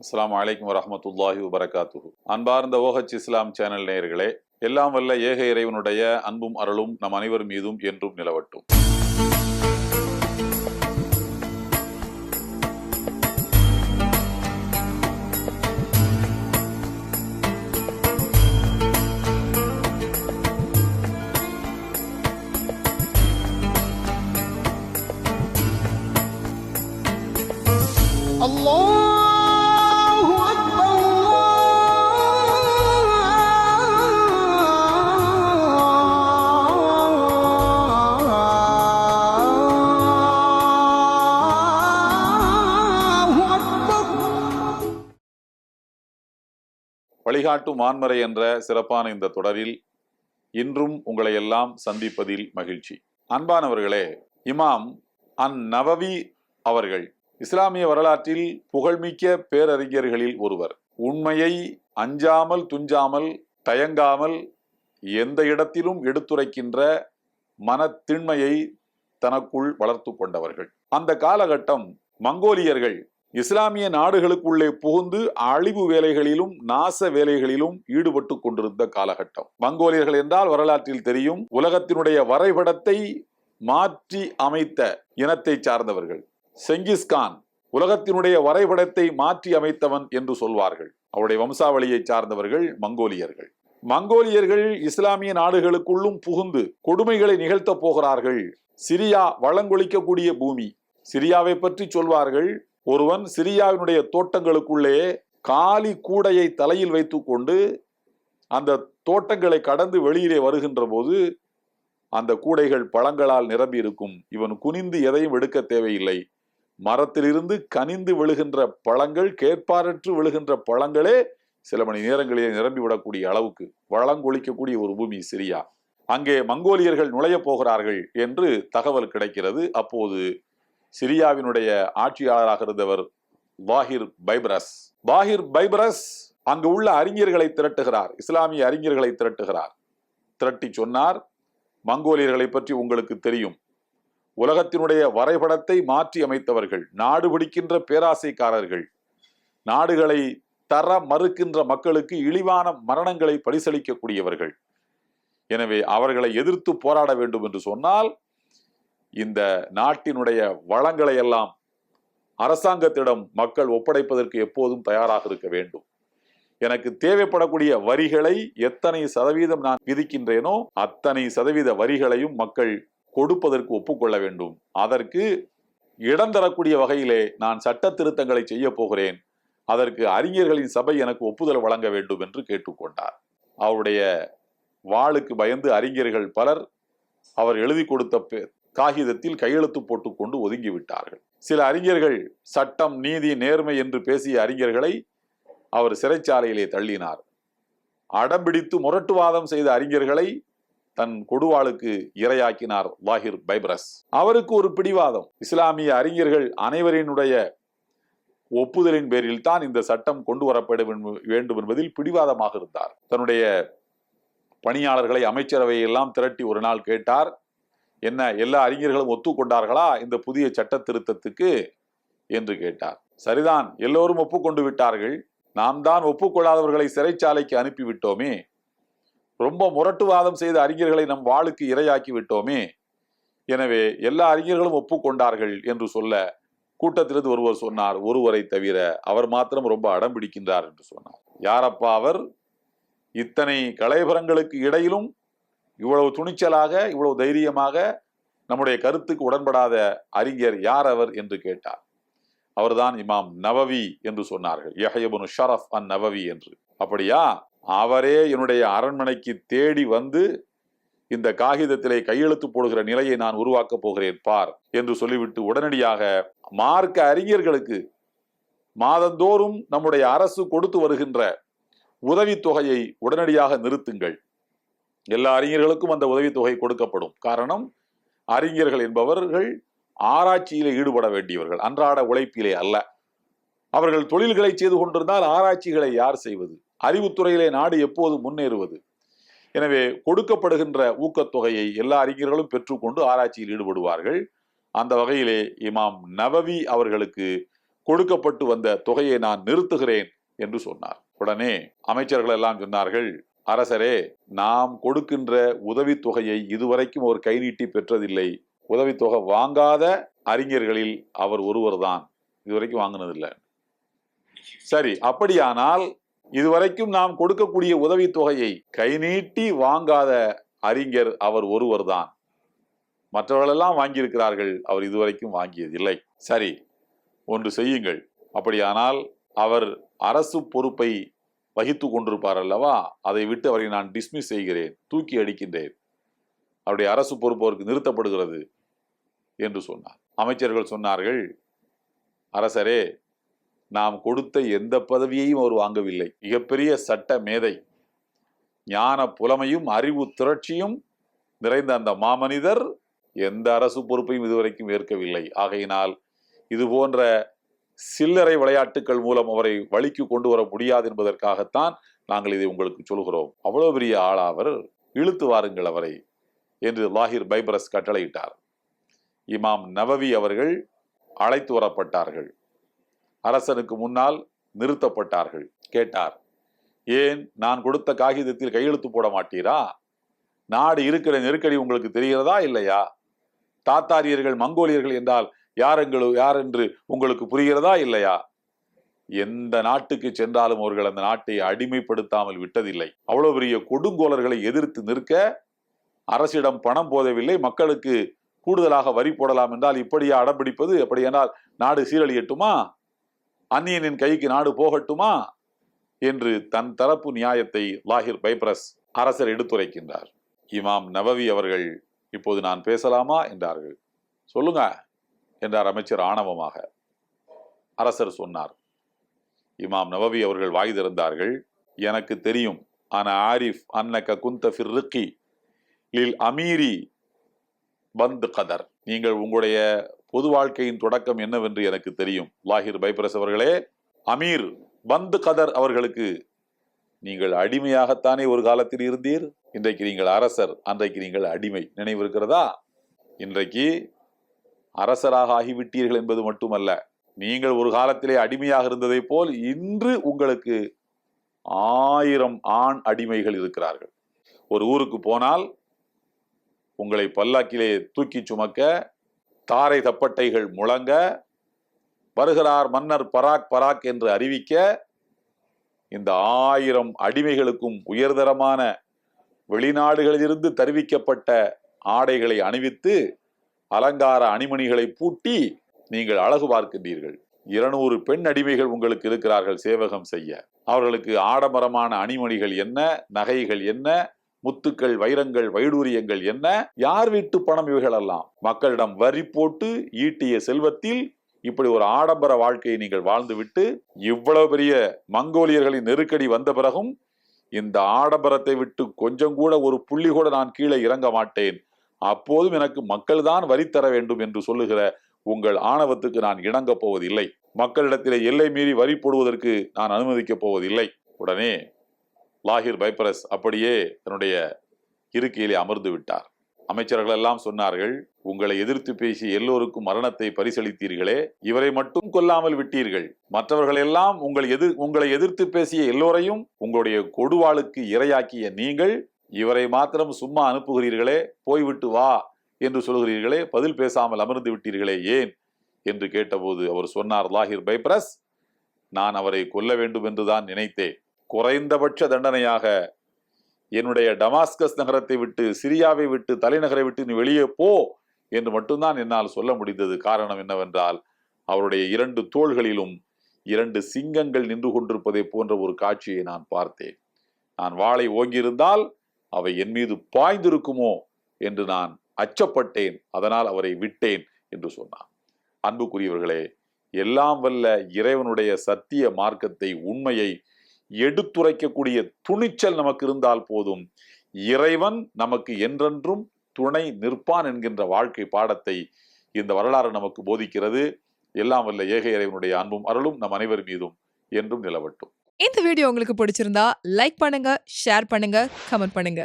அஸ்ஸலாமு அலைக்கும் வரஹ்மத்துல்லாஹி வபரகாத்துஹு. அன்பார்ந்த OH இஸ்லாம் சேனல் நேயர்களே, எல்லாம் வல்ல ஏக இறைவனுடைய அன்பும் அருளும் நம் அனைவர் மீதும் என்றும் நிலவட்டும். அல்லாஹு அக்பர் அல்லாஹு அக்பர். வழிகாட்டும் வான்மறை என்ற சிறப்பான இந்த தொடரில் இன்றும் உங்களை எல்லாம் சந்திப்பதில் மகிழ்ச்சி. அன்பானவர்களே, இமாம் அந்நவவி அவர்கள் இஸ்லாமிய வரலாற்றில் புகழ்மிக்க பேரறிஞர்களில் ஒருவர். உண்மையை அஞ்சாமல் துஞ்சாமல் தயங்காமல் எந்த இடத்திலும் எடுத்துரைக்கின்ற மனத்திண்மையை தனக்குள் வளர்த்து கொண்டவர்கள். அந்த காலகட்டம் மங்கோலியர்கள் இஸ்லாமிய நாடுகளுக்குள்ளே புகுந்து அழிவு வேலைகளிலும் நாச வேலைகளிலும் ஈடுபட்டு கொண்டிருந்த காலகட்டம். மங்கோலியர்கள் என்றால் வரலாற்றில் தெரியும், உலகத்தினுடைய வரைபடத்தை மாற்றி அமைத்த இனத்தை சார்ந்தவர்கள். செங்கிஸ்கான் உலகத்தினுடைய வரைபடத்தை மாற்றி அமைத்தவன் என்று சொல்வார்கள். அவருடைய வம்சாவளியை சார்ந்தவர்கள் மங்கோலியர்கள். மங்கோலியர்கள் இஸ்லாமிய நாடுகளுக்குள்ளும் புகுந்து கொடுமைகளை நிகழ்த்த போகிறார்கள். சிரியா வளங்கொழிக்கக்கூடிய பூமி. சிரியாவை பற்றி சொல்வார்கள், ஒருவன் சிரியாவினுடைய தோட்டங்களுக்குள்ளே காலி கூடையை தலையில் வைத்துக் கொண்டு அந்த தோட்டங்களை கடந்து வெளியிலே வருகின்ற போது அந்த கூடைகள் பழங்களால் நிரம்பி இருக்கும். இவன் குனிந்து எதையும் எடுக்க தேவையில்லை. மரத்திலிருந்து கனிந்து விழுகின்ற பழங்கள், கேட்பாரற்று விழுகின்ற பழங்களே சில மணி நேரங்களிலே நிரம்பி விடக்கூடிய அளவுக்கு வளங்கொழிக்கக்கூடிய ஒரு பூமி சிரியா. அங்கே மங்கோலியர்கள் நுழைய போகிறார்கள் என்று தகவல் கிடைக்கிறது. அப்போது சிரியாவினுடைய ஆட்சியாளராக இருந்தவர் பாஹிர் பைபரஸ். பாஹிர் பைபரஸ் அங்கு உள்ள அறிஞர்களை திரட்டுகிறார், இஸ்லாமிய அறிஞர்களை திரட்டுகிறார். திரட்டி சொன்னார், மங்கோலியர்களை பற்றி உங்களுக்கு தெரியும், உலகத்தினுடைய வரைபடத்தை மாற்றி அமைத்தவர்கள், நாடு பிடிக்கின்ற பேராசைக்காரர்கள், நாடுகளை தர மறுக்கின்ற மக்களுக்கு இழிவான மரணங்களை பரிசளிக்கக்கூடியவர்கள். எனவே அவர்களை எதிர்த்து போராட வேண்டும் என்று சொன்னால் இந்த நாட்டினுடைய வளங்களை எல்லாம் அரசாங்கத்திடம் மக்கள் ஒப்படைப்பதற்கு எப்போதும் தயாராக இருக்க வேண்டும். எனக்கு தேவைப்படக்கூடிய வரிகளை எத்தனை சதவீதம் நான் விதிக்கின்றேனோ அத்தனை சதவீத வரிகளையும் மக்கள் கொடுப்பதற்கு ஒப்புக்கொள்ள வேண்டும். அதற்கு இடம் தரக்கூடிய வகையிலே நான் சட்ட திருத்தங்களை செய்ய போகிறேன். அதற்கு அறிஞர்களின் சபை எனக்கு ஒப்புதல் வழங்க வேண்டும் என்று கேட்டுக்கொண்டார். அவருடைய வாளுக்கு பயந்து அறிஞர்கள் பலர் அவர் எழுதி கொடுத்த காகிதத்தில் கையெழுத்து போட்டுக்கொண்டு ஒதுங்கிவிட்டார்கள். சில அறிஞர்கள் சட்டம், நீதி, நேர்மை என்று பேசிய அறிஞர்களை அவர் சிறைச்சாலையிலே தள்ளினார். அடம்பிடித்து முரட்டுவாதம் செய்த அறிஞர்களை தன் கொடுவாளுக்கு இரையாக்கினார் பாஹிர் பைபரஸ். அவருக்கு ஒரு பிடிவாதம். இஸ்லாமிய அறிஞர்கள் அனைவரினுடைய ஒப்புதலின் பேரில் தான் இந்த சட்டம் கொண்டு வரப்பட வேண்டும் என்பதில் பிடிவாதமாக இருந்தார். தன்னுடைய பணியாளர்களை, அமைச்சரவையை எல்லாம் திரட்டி ஒரு நாள் கேட்டார், என்ன எல்லா அறிஞர்களும் ஒத்துக்கொண்டார்களா இந்த புதிய சட்ட திருத்தத்துக்கு என்று கேட்டார். சரிதான், எல்லோரும் ஒப்புக்கொண்டு விட்டார்கள், நாம் தான் ஒப்புக்கொள்ளாதவர்களை சிறைச்சாலைக்கு அனுப்பிவிட்டோமே, ரொம்ப முரட்டுவாதம் செய்த அறிஞர்களை நம் வாளுக்கு இரையாக்கி விட்டோமே, எனவே எல்லா அறிஞர்களும் ஒப்புக்கொண்டார்கள் என்று சொல்ல கூட்டத்திலிருந்து ஒருவர் சொன்னார், ஒருவரை தவிர அவர் மாத்திரம் ரொம்ப அடம் பிடிக்கின்றார் என்று சொன்னார். யாரப்பா அவர்? இத்தனை கலைபரங்களுக்கு இடையிலும் இவ்வளவு துணிச்சலாக, இவ்வளவு தைரியமாக நம்முடைய கருத்துக்கு உடன்படாத அறிஞர் யார் அவர் என்று கேட்டார். அவர்தான் இமாம் நவவி என்று சொன்னார்கள். யஹ்யா இப்னு ஷரஃப் அன் நவவி என்று. அப்படியா? அவரே என்னுடைய அரண்மனைக்கு தேடி வந்து இந்த காகிதத்திலே கையெழுத்து போடுகிற நிலையை நான் உருவாக்க போகிறேன் பார் என்று சொல்லிவிட்டு உடனடியாக மார்க்க அறிஞர்களுக்கு மாதந்தோறும் நம்முடைய அரசு கொடுத்து வருகின்ற உதவித்தொகையை உடனடியாக நிறுத்துங்கள். எல்லா அறிஞர்களுக்கும் அந்த உதவித்தொகை கொடுக்கப்படும். காரணம், அறிஞர்கள் என்பவர்கள் ஆராய்ச்சியிலே ஈடுபட வேண்டியவர்கள், அன்றாட உழைப்பிலே அல்ல. அவர்கள் தொழில்களை செய்து கொண்டிருந்தால் ஆராய்ச்சிகளை யார் செய்வது? அறிவுத்துறையிலே நாடு எப்போது முன்னேறுவது? எனவே கொடுக்கப்படுகின்ற ஊக்கத்தொகையை எல்லா அறிஞர்களும் பெற்றுக்கொண்டு ஆராய்ச்சியில் ஈடுபடுவார்கள். அந்த வகையிலே இமாம் நவவி அவர்களுக்கு கொடுக்கப்பட்டு வந்த தொகையை நான் நிறுத்துகிறேன் என்று சொன்னார். உடனே அமைச்சர்கள் எல்லாம் சொன்னார்கள், அரசரே, நாம் கொடுக்கின்ற உதவித்தொகையை இதுவரைக்கும் ஒரு கை நீட்டி பெற்றதில்லை. உதவித்தொகை வாங்காத அறிஞர்களில் அவர் ஒருவர்தான், இதுவரைக்கும் வாங்கினதில்லை. சரி, அப்படியானால் இதுவரைக்கும் நாம் கொடுக்கக்கூடிய உதவித்தொகையை கை நீட்டி வாங்காத அறிஞர் அவர் ஒருவர்தான், மற்றவர்களெல்லாம் வாங்கியிருக்கிறார்கள், அவர் இதுவரைக்கும் வாங்கியதில்லை. சரி, ஒன்று செய்யுங்கள். அப்படியானால் அவர் அரசு பொறுப்பை வகித்து கொண்டிருப்பார் அல்லவா, அதை விட்டு அவரை நான் டிஸ்மிஸ் செய்கிறேன், தூக்கி அடிக்கின்றேன், அவருடைய அரசு பொறுப்பு அவருக்கு நிறுத்தப்படுகிறது என்று சொன்னார். அமைச்சர்கள் சொன்னார்கள், அரசரே, நாம் கொடுத்த எந்த பதவியையும் அவர் வாங்கவில்லை. மிகப்பெரிய சட்ட மேதை, ஞான புலமையும் அறிவு திரட்சியும் நிறைந்த அந்த மாமனிதர் எந்த அரசு பொறுப்பையும் இதுவரைக்கும் ஏற்கவில்லை. ஆகையினால் இது போன்ற சில்லறை விளையாட்டுகள் மூலம் அவரை வழிக்கு கொண்டு வர முடியாது என்பதற்காகத்தான் நாங்கள் இதை உங்களுக்கு சொல்கிறோம். அவ்வளவு பெரிய ஆளா அவர், இழுத்து வாருங்கள் அவரை என்று லாஹிர் பைபரஸ் கட்டளையிட்டார். இமாம் நவவி அவர்கள் அழைத்து வரப்பட்டார்கள். அரசனுக்கு முன்னால் நிறுத்தப்பட்டார்கள். கேட்டார், ஏன் நான் கொடுத்த காகிதத்தில் கையெழுத்து போட மாட்டீரா? நாடு இருக்கிற நெருக்கடி உங்களுக்கு தெரிகிறதா இல்லையா? தாத்தாரியர்கள் மங்கோலியர்கள் என்றால் யார் என்று உங்களுக்கு புரிகிறதா இல்லையா? எந்த நாட்டுக்கு சென்றாலும் அவர்கள் அந்த நாட்டை அடிமைப்படுத்தாமல் விட்டதில்லை. அவ்வளவு பெரிய கொடுங்கோலர்களை எதிர்த்து நிற்க அரசிடம் பணம் போதவில்லை. மக்களுக்கு கூடுதலாக வரி போடலாம் என்றால் இப்படியா அடம்பிடிப்பது? அப்படியானால் நாடு சீரழியட்டுமா? அந்நியனின் கைக்கு நாடு போகட்டுமா என்று தன் தரப்பு நியாயத்தை லாஹிர் பைபரஸ் அரசர் எடுத்துரைக்கின்றார். இமாம் நவவி அவர்கள், இப்போது நான் பேசலாமா என்றார்கள். சொல்லுங்க என்றார் அமைச்சர் ஆணவமாக. அரசர் சொன்னார். இமாம் நவவி அவர்கள் வாய் திறந்தார்கள். எனக்கு தெரியும், ஆனா ஆரிஃப் அன்னக குந்த ஃபிர் ரிக்கி லில் அமீரி பந்த் கதர். நீங்கள் உங்களுடைய பொது வாழ்க்கையின் தொடக்கம் என்னவென்று எனக்கு தெரியும். லாஹிர் பைபரஸ் அவர்களே, அமீர் பந்த் கதர் அவர்களுக்கு நீங்கள் அடிமையாகத்தானே ஒரு காலத்தில் இருந்தீர். இன்றைக்கு நீங்கள் அரசர், அன்றைக்கு நீங்கள் அடிமை. நினைவு இருக்கிறதா? இன்றைக்கு அரசராக ஆகிவிட்டீர்கள் என்பது மட்டுமல்ல, நீங்கள் ஒரு காலத்திலே அடிமையாக இருந்ததை போல் இன்று உங்களுக்கு 1000 ஆண் அடிமைகள் இருக்கிறார்கள். ஒரு ஊருக்கு போனால் உங்களை பல்லாக்கிலே தூக்கி சுமக்க, தாரை தப்பட்டைகள் முழங்க, வருகிறார் மன்னர் பராக் பராக் என்று அறிவிக்க, இந்த 1000 அடிமைகளுக்கும் உயர்தரமான வெளிநாடுகளிலிருந்து தருவிக்கப்பட்ட ஆடைகளை அணிவித்து அலங்கார அணிமணிகளை பூட்டி நீங்கள் அழகு பார்க்கின்றீர்கள். 200 பெண் அடிமைகள் உங்களுக்கு இருக்கிறார்கள் சேவகம் செய்ய. அவர்களுக்கு ஆடம்பரமான அணிமணிகள் என்ன, நகைகள் என்ன, முத்துக்கள், வைரங்கள், வைடூரியங்கள் என்ன, யார் வீட்டு பணம் இவைகளெல்லாம்? மக்களிடம் வரி போட்டு ஈட்டிய செல்வத்தில் இப்படி ஒரு ஆடம்பர வாழ்க்கையை நீங்கள் வாழ்ந்துவிட்டு, இவ்வளவு பெரிய மங்கோலியர்களின் நெருக்கடி வந்த பிறகும் இந்த ஆடம்பரத்தை விட்டு கொஞ்சம் கூட ஒரு புள்ளி கூட நான் கீழே இறங்க மாட்டேன், அப்போதும் எனக்கு மக்கள் தான் வரி தர வேண்டும் என்று சொல்லுகிற உங்கள் ஆணவத்துக்கு நான் இணங்க போவதில்லை. மக்களிடத்திலே எல்லை மீறி வரி போடுவதற்கு நான் அனுமதிக்கப் போவதில்லை. உடனே லாஹிர் பைபரஸ் அப்படியே தன்னுடைய இருக்கையிலே அமர்ந்து விட்டார். அமைச்சர்கள் எல்லாம் சொன்னார்கள், உங்களை எதிர்த்து பேசி எல்லோருக்கும் மரணத்தை பரிசளித்தீர்களே, இவரை மட்டும் கொல்லாமல் விட்டீர்கள். மற்றவர்கள் எல்லாம் உங்களை எதிர்த்து பேசிய எல்லோரையும் உங்களுடைய கொடுவாளுக்கு இரையாக்கிய நீங்கள் இவரை மாத்திரம் சும்மா அனுப்புகிறீர்களே, போய்விட்டு வா என்று சொல்கிறீர்களே, பதில் பேசாமல் அமர்ந்து விட்டீர்களே, ஏன் என்று கேட்டபோது அவர் சொன்னார், லாஹிர் பைபரஸ், நான் அவரை கொல்ல வேண்டும் என்றுதான் நினைத்தேன். குறைந்தபட்ச தண்டனையாக என்னுடைய டமாஸ்கஸ் நகரத்தை விட்டு, சிரியாவை விட்டு, தலைநகரை விட்டு நீ வெளியே போ என்று மட்டும்தான் என்னால் சொல்ல முடிந்தது. காரணம் என்னவென்றால், அவருடைய 2 தோள்களிலும் 2 சிங்கங்கள் நின்று கொண்டிருப்பதை போன்ற ஒரு காட்சியை நான் பார்த்தேன். நான் வாளை ஓங்கியிருந்தால் அவை என் மீது பாய்ந்திருக்குமோ என்று நான் அச்சப்பட்டேன், அதனால் அவரை விட்டேன் என்று சொன்னான். அன்புக்குரியவர்களே, எல்லாம் வல்ல இறைவனுடைய சத்திய மார்க்கத்தை, உண்மையை எடுத்துரைக்கக்கூடிய துணிச்சல் நமக்கு இருந்தால் போதும், இறைவன் நமக்கு என்றென்றும் துணை நிற்பான் என்கின்ற வாழ்க்கை பாடத்தை இந்த வரலாறு நமக்கு போதிக்கிறது. எல்லாம் வல்ல ஏக இறைவனுடைய அன்பும் அருளும் நம் அனைவர் மீதும் என்றும் நிலவட்டும். இந்த வீடியோ உங்களுக்கு பிடிச்சிருந்தா லைக் பண்ணுங்க, ஷேர் பண்ணுங்க, கமெண்ட் பண்ணுங்க.